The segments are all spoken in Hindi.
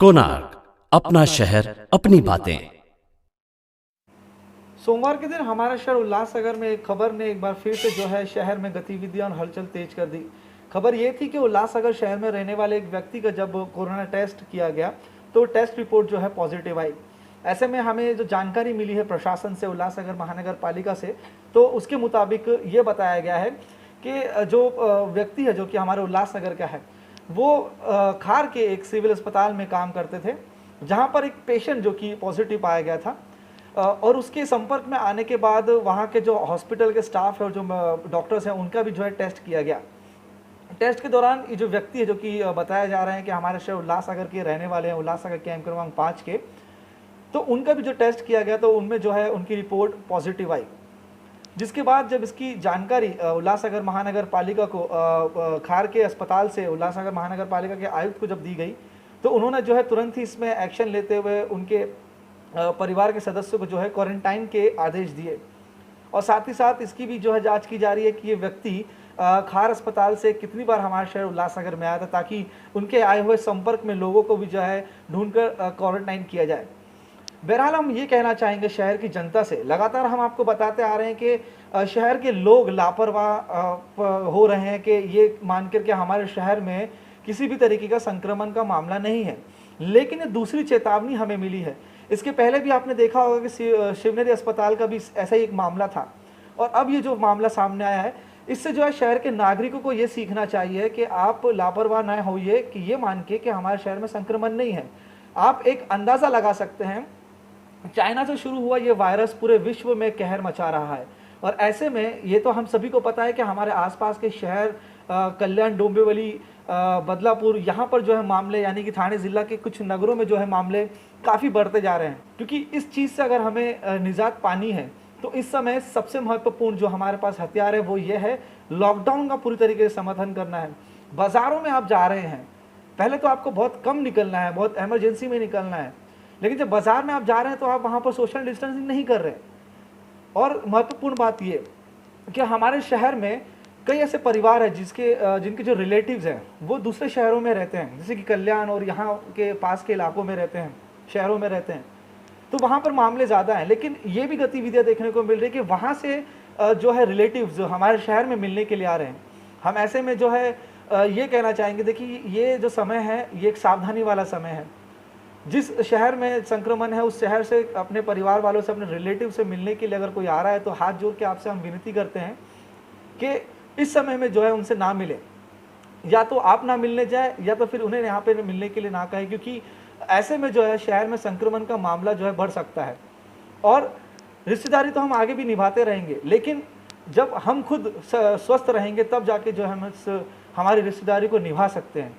कोणार्क, अपना शहर अपनी बातें। सोमवार के दिन हमारा शहर उल्लासनगर में एक खबर ने एक बार फिर से जो है शहर में गतिविधियां और हलचल तेज कर दी। खबर ये थी कि उल्लासनगर शहर में रहने वाले एक व्यक्ति का जब कोरोना टेस्ट किया गया तो टेस्ट रिपोर्ट जो है पॉजिटिव आई। ऐसे में हमें जो जानकारी मिली है प्रशासन से, उल्लासनगर महानगर पालिका से, तो उसके मुताबिक ये बताया गया है कि जो व्यक्ति है जो कि हमारे उल्लासनगर का है वो खार के एक सिविल अस्पताल में काम करते थे, जहाँ पर एक पेशेंट जो कि पॉजिटिव पाया गया था और उसके संपर्क में आने के बाद वहाँ के जो हॉस्पिटल के स्टाफ है और जो डॉक्टर्स हैं उनका भी जो है टेस्ट किया गया। टेस्ट के दौरान ये जो व्यक्ति है जो कि बताया जा रहा है कि हमारे शहर उल्लासनगर के रहने वाले हैं, उल्लासनगर के कैंप क्रमांक 5 के, तो उनका भी जो टेस्ट किया गया तो उनमें जो है उनकी रिपोर्ट पॉजिटिव आई। जिसके बाद जब इसकी जानकारी उल्लासनगर महानगर पालिका को खार के अस्पताल से उल्लासनगर महानगर पालिका के आयुक्त को जब दी गई तो उन्होंने जो है तुरंत ही इसमें एक्शन लेते हुए उनके परिवार के सदस्यों को जो है क्वारंटाइन के आदेश दिए और साथ ही साथ इसकी भी जो है जांच की जा रही है कि ये व्यक्ति खार अस्पताल से कितनी बार हमारे शहर उल्लासनगर में आया था, ताकि उनके आए हुए संपर्क में लोगों को भी जो है ढूंढकर क्वारंटाइन किया जाए। बहरहाल हम ये कहना चाहेंगे शहर की जनता से, लगातार हम आपको बताते आ रहे हैं कि शहर के लोग लापरवाह हो रहे हैं कि ये मानकर के हमारे शहर में किसी भी तरीके का संक्रमण का मामला नहीं है, लेकिन ये दूसरी चेतावनी हमें मिली है। इसके पहले भी आपने देखा होगा कि शिवनेरी अस्पताल का भी ऐसा ही एक मामला था और अब ये जो मामला सामने आया है, इससे जो है शहर के नागरिकों को ये सीखना चाहिए कि आप लापरवाह ना होइए कि ये मान के कि हमारे शहर में संक्रमण नहीं है। आप एक अंदाज़ा लगा सकते हैं, चाइना से शुरू हुआ ये वायरस पूरे विश्व में कहर मचा रहा है और ऐसे में ये तो हम सभी को पता है कि हमारे आसपास के शहर कल्याण, डोंबिवली, बदलापुर, यहाँ पर जो है मामले, यानी कि थाने ज़िला के कुछ नगरों में जो है मामले काफ़ी बढ़ते जा रहे हैं। क्योंकि इस चीज़ से अगर हमें निजात पानी है तो इस समय सबसे महत्वपूर्ण जो हमारे पास हथियार है वो ये है, लॉकडाउन का पूरी तरीके से समर्थन करना है। बाज़ारों में आप जा रहे हैं, पहले तो आपको बहुत कम निकलना है, बहुत इमरजेंसी में निकलना है, लेकिन जब बाज़ार में आप जा रहे हैं तो आप वहाँ पर सोशल डिस्टेंसिंग नहीं कर रहे। और महत्वपूर्ण बात ये कि हमारे शहर में कई ऐसे परिवार हैं जिनके जो रिलेटिव्स हैं वो दूसरे शहरों में रहते हैं, जैसे कि कल्याण और यहाँ के पास के इलाकों में रहते हैं, शहरों में रहते हैं, तो वहाँ पर मामले ज़्यादा हैं। लेकिन ये भी गतिविधियाँ देखने को मिल रही है कि वहाँ से जो है रिलेटिव्स जो हमारे शहर में मिलने के लिए आ रहे हैं। हम ऐसे में जो है ये कहना चाहेंगे, देखिए ये जो समय है ये एक सावधानी वाला समय है। जिस शहर में संक्रमण है उस शहर से अपने परिवार वालों से, अपने रिलेटिव से मिलने के लिए अगर कोई आ रहा है तो हाथ जोड़ के आपसे हम विनती करते हैं कि इस समय में जो है उनसे ना मिले, या तो आप ना मिलने जाए या तो फिर उन्हें यहाँ पे मिलने के लिए ना कहें, क्योंकि ऐसे में जो है शहर में संक्रमण का मामला जो है बढ़ सकता है। और रिश्तेदारी तो हम आगे भी निभाते रहेंगे, लेकिन जब हम खुद स्वस्थ रहेंगे तब जाके जो है हम हमारी रिश्तेदारी को निभा सकते हैं।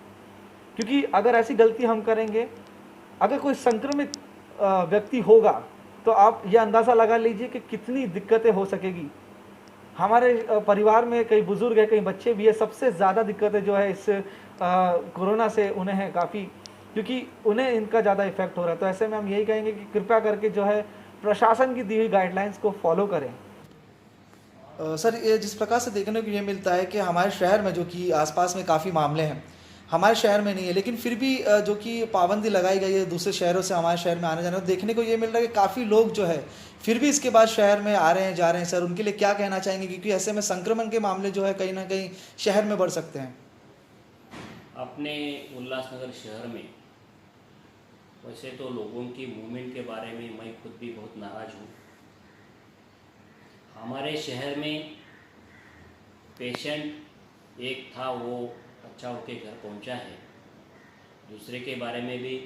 क्योंकि अगर ऐसी गलती हम करेंगे, अगर कोई संक्रमित व्यक्ति होगा तो आप ये अंदाज़ा लगा लीजिए कि कितनी दिक्कतें हो सकेगी। हमारे परिवार में कई बुज़ुर्ग हैं, कई बच्चे भी हैं, सबसे ज़्यादा दिक्कतें जो है इस कोरोना से उन्हें हैं काफ़ी, क्योंकि उन्हें इनका ज़्यादा इफेक्ट हो रहा है। तो ऐसे में हम यही कहेंगे कि कृपया करके जो है प्रशासन की दी हुई गाइडलाइंस को फॉलो करें। सर, ये जिस प्रकार से देखने को ये मिलता है कि हमारे शहर में जो कि आसपास में काफ़ी मामले हैं, हमारे शहर में नहीं है, लेकिन फिर भी जो कि पाबंदी लगाई गई है दूसरे शहरों से हमारे शहर में आने जाने, तो देखने को ये मिल रहा है कि काफ़ी लोग जो है फिर भी इसके बाद शहर में आ रहे हैं, जा रहे हैं। सर, उनके लिए क्या कहना चाहेंगे, क्योंकि ऐसे में संक्रमण के मामले जो है कहीं ना कहीं शहर में बढ़ सकते हैं। अपने उल्लासनगर शहर में वैसे तो लोगों की मूवमेंट के बारे में मैं खुद भी बहुत नाराज़ हूँ। हमारे शहर में पेशेंट एक था, वो अच्छा होके घर पहुंचा है। दूसरे के बारे में भी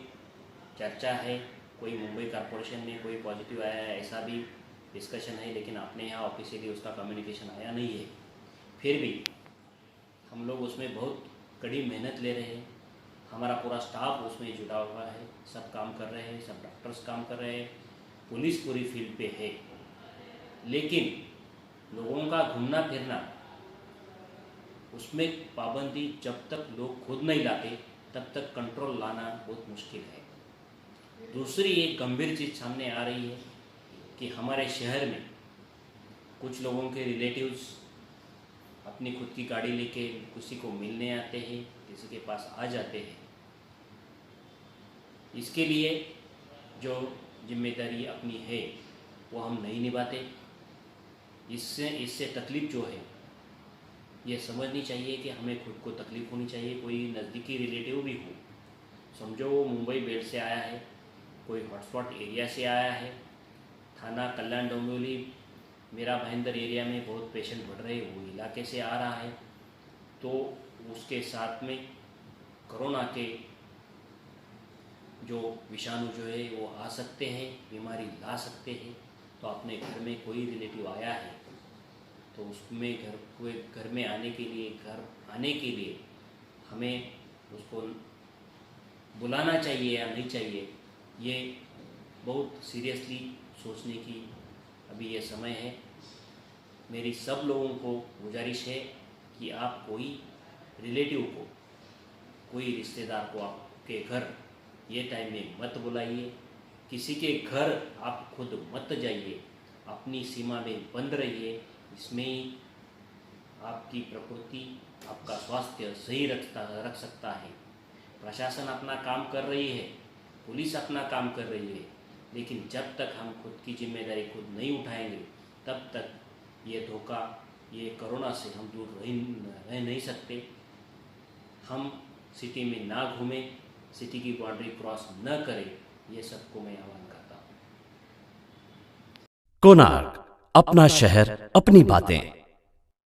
चर्चा है, कोई मुंबई कॉरपोरेशन में कोई पॉजिटिव आया है ऐसा भी डिस्कशन है, लेकिन अपने यहाँ ऑफिशियली उसका कम्युनिकेशन आया नहीं है। फिर भी हम लोग उसमें बहुत कड़ी मेहनत ले रहे हैं, हमारा पूरा स्टाफ उसमें जुड़ा हुआ है, सब काम कर रहे हैं, सब डॉक्टर्स काम कर रहे हैं, पुलिस पूरी फील्ड पे है। लेकिन लोगों का घूमना फिरना, उसमें पाबंदी जब तक लोग खुद नहीं लाते तब तक कंट्रोल लाना बहुत मुश्किल है। दूसरी एक गंभीर चीज़ सामने आ रही है कि हमारे शहर में कुछ लोगों के रिलेटिव्स अपनी खुद की गाड़ी लेके किसी को मिलने आते हैं, किसी के पास आ जाते हैं। इसके लिए जो जिम्मेदारी अपनी है वो हम नहीं निभाते। इससे तकलीफ़ जो है ये समझनी चाहिए कि हमें खुद को तकलीफ़ होनी चाहिए। कोई नज़दीकी रिलेटिव भी हो, समझो वो मुंबई बेल्ट से आया है, कोई हॉटस्पॉट एरिया से आया है, थाना कल्याण डोंबिवली मेरा भाईंदर एरिया में बहुत पेशेंट बढ़ रहे वो इलाके से आ रहा है, तो उसके साथ में कोरोना के जो विषाणु जो है वो आ सकते हैं, बीमारी ला सकते हैं। तो अपने घर में कोई रिलेटिव आया है तो उसमें घर में आने के लिए हमें उसको बुलाना चाहिए या नहीं चाहिए, ये बहुत सीरियसली सोचने की अभी ये समय है। मेरी सब लोगों को गुजारिश है कि आप कोई रिलेटिव को, कोई रिश्तेदार को आपके घर ये टाइम में मत बुलाइए। किसी के घर आप खुद मत जाइए, अपनी सीमा में बंद रहिए। इसमें ही आपकी प्रकृति, आपका स्वास्थ्य सही रख सकता है। प्रशासन अपना काम कर रही है, पुलिस अपना काम कर रही है, लेकिन जब तक हम खुद की जिम्मेदारी खुद नहीं उठाएंगे तब तक ये धोखा, ये कोरोना से हम दूर रह नहीं सकते। हम सिटी में ना घूमें, सिटी की बाउंड्री क्रॉस न करें, ये सबको मैं आह्वान करता हूँ। कोणार्क, अपना शहर, अपनी बातें।